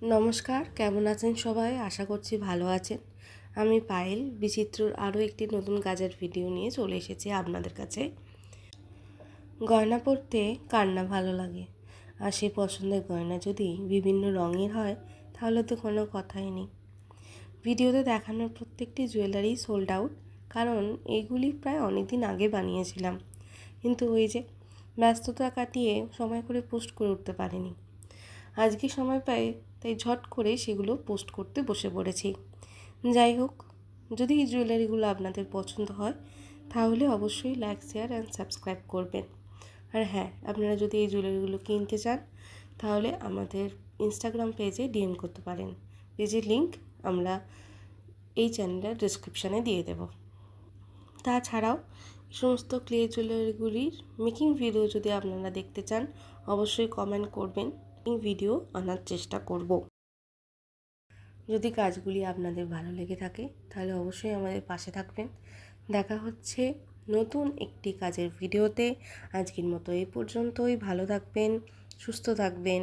নমস্কার, কেমন আছেন সবাই? আশা করছি ভালো আছেন। আমি পায়েল বিচিত্রর আরও একটি নতুন কাজের ভিডিও নিয়ে চলে এসেছি আপনাদের কাছে। গয়না পরতে কার না ভালো লাগে, আর সেই পছন্দের গয়না যদি বিভিন্ন রঙের হয় তাহলে তো কোনো কথাই নেই। ভিডিওতে দেখানোর প্রত্যেকটি জুয়েলারি সোল্ড আউট, কারণ এইগুলি প্রায় অনেক দিন আগে বানিয়েছিলাম, কিন্তু ওই যে ব্যস্ততা কাটিয়ে সময় করে পোস্ট করে উঠতে পারিনি। আজকে সময় পাই তাই ঝট করে সেগুলো পোস্ট করতে বসে পড়েছি। যাই হোক, যদি এই জুয়েলারিগুলো আপনাদের পছন্দ হয় তাহলে অবশ্যই লাইক, শেয়ার অ্যান্ড সাবস্ক্রাইব করবেন। আর হ্যাঁ, আপনারা যদি এই জুয়েলারিগুলো কিনতে চান তাহলে আমাদের ইনস্টাগ্রাম পেজে ডিএম করতে পারেন। পেজের লিঙ্ক আমরা এই চ্যানেলের ডিসক্রিপশানে দিয়ে দেব। তাছাড়াও এই সমস্ত ক্লে জুয়েলারিগুলির মেকিং ভিডিও যদি আপনারা দেখতে চান অবশ্যই কমেন্ট করবেন, ভিডিও আনার চেষ্টা করব। যদি কাজগুলি আপনাদের ভালো লেগে থাকে তাহলে অবশ্যই আমাদের পাশে থাকবেন। দেখা হচ্ছে নতুন একটি কাজের ভিডিওতে। আজকের মতো এই পর্যন্তই। ভালো থাকবেন, সুস্থ থাকবেন।